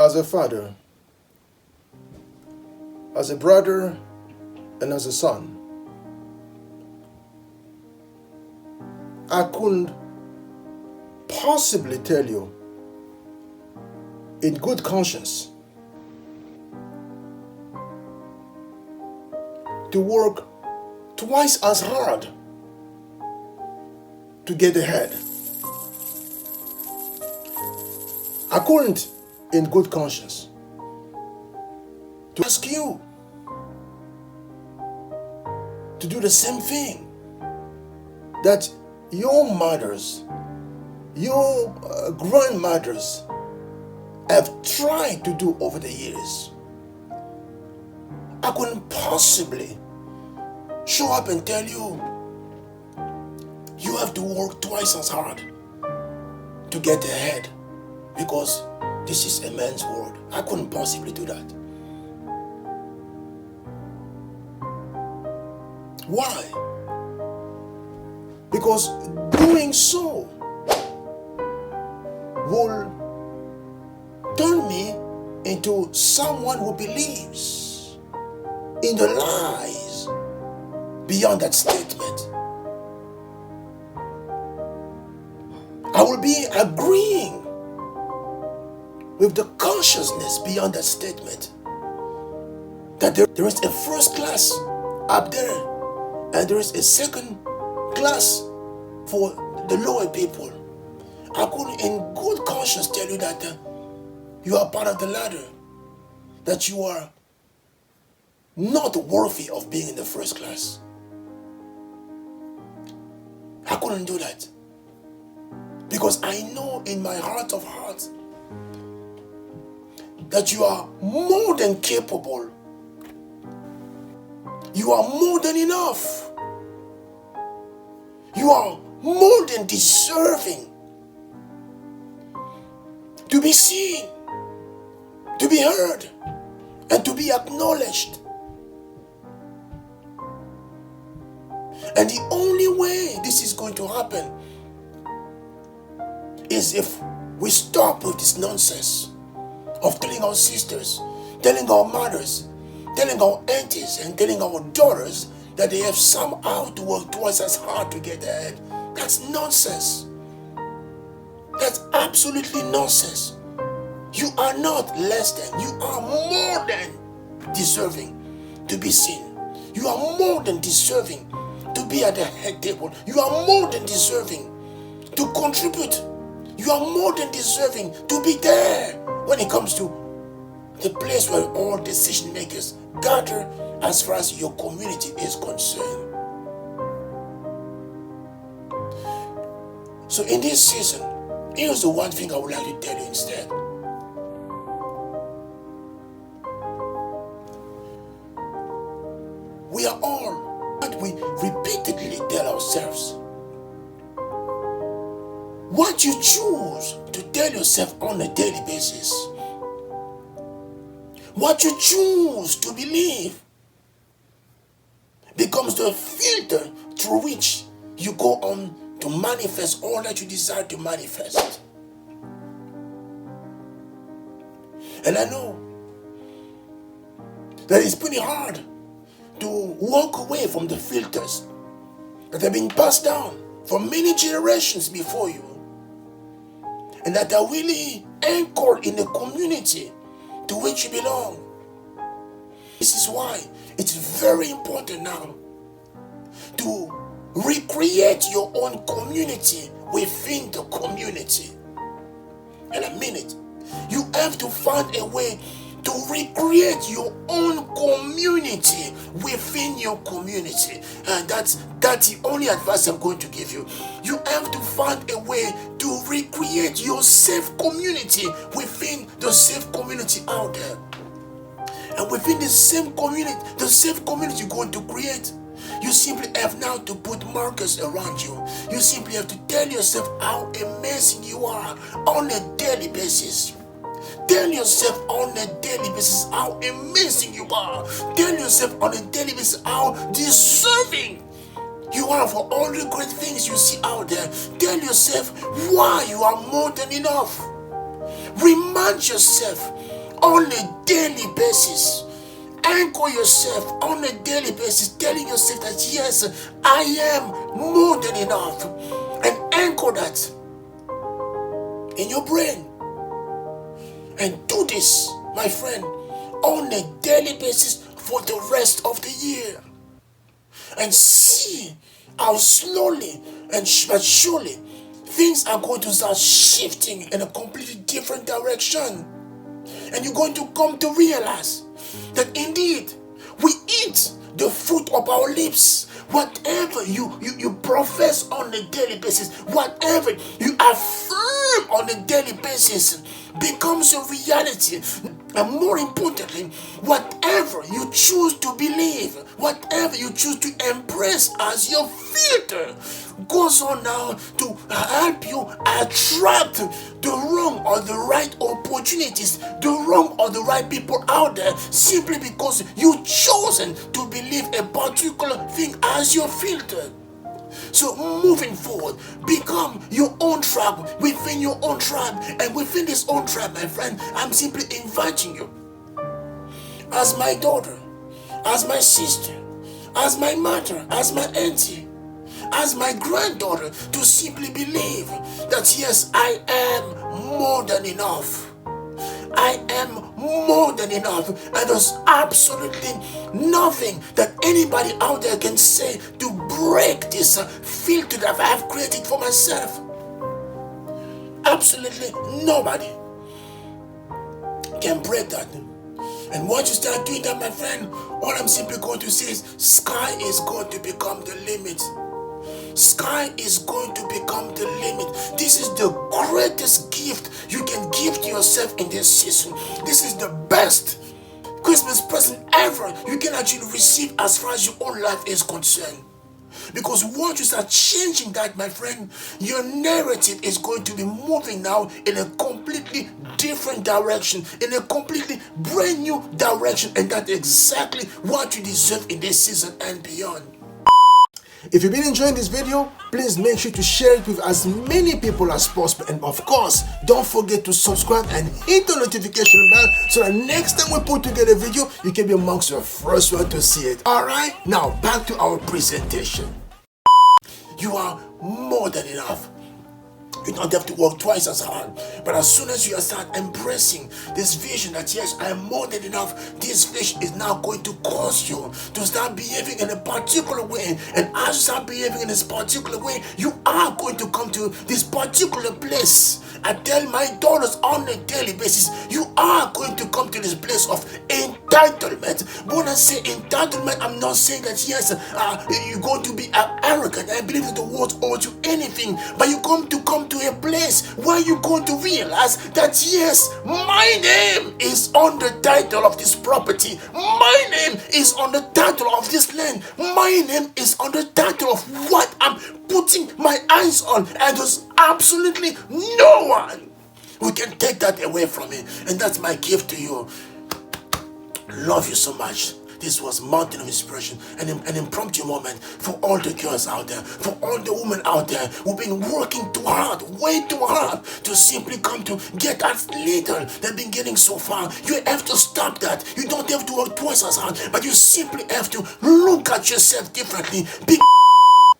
as a father, as a brother, and as a son, I couldn't possibly tell you in good conscience to work twice as hard to get ahead. I couldn't in good conscience to ask you to do the same thing that your mothers, your grandmothers have tried to do over the years. I couldn't possibly show up and tell you you have to work twice as hard to get ahead because this is a man's world. I couldn't possibly do that. Why? Because doing so will turn me into someone who believes in the lies beyond that statement. I will be agreeing with the consciousness beyond that statement that there is a first class up there and there is a second class for the lower people. I could in good conscience tell you that you are part of the ladder, that you are not worthy of being in the first class. I couldn't do that because I know in my heart of hearts that you are more than capable. You are more than enough. You are more than deserving to be seen, to be heard, and to be acknowledged. And the only way this is going to happen is if we stop with this nonsense of telling our sisters, telling our mothers, telling our aunties, and telling our daughters that they have somehow to work twice as hard to get ahead. That's nonsense. That's absolutely nonsense. You are not less than, you are more than deserving to be seen. You are more than deserving to be at the head table. You are more than deserving to contribute. You are more than deserving to be there when it comes to the place where all decision makers gather as far as your community is concerned. So in this season, here's the one thing I would like to tell you instead. We are all, but we repeatedly tell ourselves, what you choose to tell yourself on a daily basis, what you choose to believe, becomes the filter through which you go on to manifest all that you desire to manifest. And I know that it's pretty hard to walk away from the filters that have been passed down from many generations before you and that are really anchored in the community to which you belong. This is why it's very important now to recreate your own community within the community. And I mean it. You have to find a way to recreate your own community within your community. And that's the only advice I'm going to give you. You have to find a way to recreate your safe community within the safe community out there. And within the safe community you're going to create, you simply have now to put markers around you. You simply have to tell yourself how amazing you are on a daily basis. Tell yourself on a daily basis how amazing you are. Tell yourself on a daily basis how deserving you are for all the great things you see out there. Tell yourself why you are more than enough. Remind yourself on a daily basis. Anchor yourself on a daily basis, telling yourself that yes, I am more than enough. And anchor that in your brain. And do this, my friend, on a daily basis for the rest of the year. And see how slowly and but surely things are going to start shifting in a completely different direction. And you're going to come to realize that indeed we eat the fruit of our lips. Whatever you profess on a daily basis, whatever you affirm on a daily basis becomes a reality. And more importantly, whatever you choose to believe, whatever you choose to embrace as your filter, goes on now to help you attract the wrong or the right opportunities, the wrong or the right people out there, simply because you've chosen to believe a particular thing as your filter. So moving forward, become your own tribe within your own tribe. And within this own tribe, my friend, I'm simply inviting you as my daughter, as my sister, as my mother, as my auntie, as my granddaughter, to simply believe that yes, I am more than enough. I am more than enough, and there's absolutely nothing that anybody out there can say to break this filter that I have created for myself. Absolutely nobody can break that. And once you start doing that, my friend, all I'm simply going to say is sky is going to become the limit. Sky is going to become the limit. This is the greatest gift you can give to yourself in this season. This is the best Christmas present ever you can actually receive as far as your own life is concerned. Because once you start changing that, my friend, your narrative is going to be moving now in a completely different direction, in a completely brand new direction. And that's exactly what you deserve in this season and beyond. If you've been enjoying this video, please make sure to share it with as many people as possible. And of course, don't forget to subscribe and hit the notification bell so that next time we put together a video, you can be amongst the first one to see it. Alright, now back to our presentation. You are more than enough. You don't have to work twice as hard. But as soon as you start embracing this vision that yes, I am more than enough, this vision is now going to cause you to start behaving in a particular way. And as you start behaving in this particular way, you are going to come to this particular place. I tell my daughters on a daily basis, you are going to come to this place of entitlement. But when I say entitlement, I'm not saying that yes, you're going to be arrogant. I believe that the world owes you anything, but you come to a place where you're going to realize that yes, my name is on the title of this property. My name is on the title of this land. My name is on the title of what I'm putting my eyes on, and there's absolutely no one who can take that away from me. And that's my gift to you. Love you so much. This was Mountain of Inspiration, an impromptu moment for all the girls out there, for all the women out there who've been working too hard, way too hard, to simply come to get that little they've been getting so far. You have to stop that. You don't have to work twice as hard, but you simply have to look at yourself differently.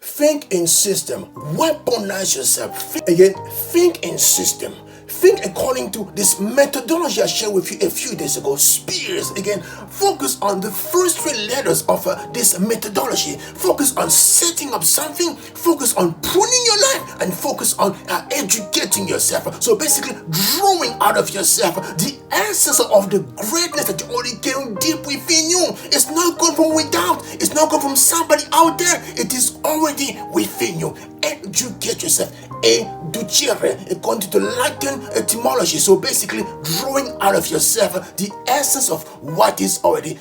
Think in system. Weaponize yourself. Again, think in system. Think according to this methodology I shared with you a few days ago. Spears. Again, focus on the first three letters of this methodology. Focus on setting up something. Focus on pruning your life. And focus on educating yourself. So basically, drawing out of yourself the essence of the greatness that you already carry deep within you. It's not coming from without. It's not coming from somebody out there. It is already within you. Educate yourself. Educere, according to the Latin etymology. So basically, drawing out of yourself the essence of what is already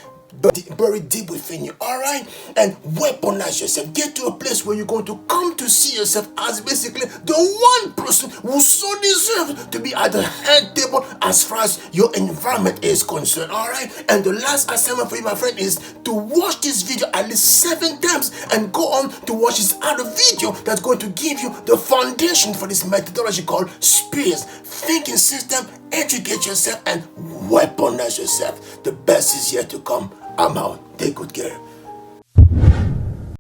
buried deep within you. Alright? And weaponize yourself. Get to a place where you're going to come to see yourself as basically the one person who so deserves to be at the head table as far as your environment is concerned. Alright? And the last assignment for you, my friend, is to watch this video at least 7 times and go on to watch this other video that's going to give you the foundation for this methodology called Spears. Thinking system, educate yourself, and weaponize organize yourself. The best is yet to come. I'm out. Take good care.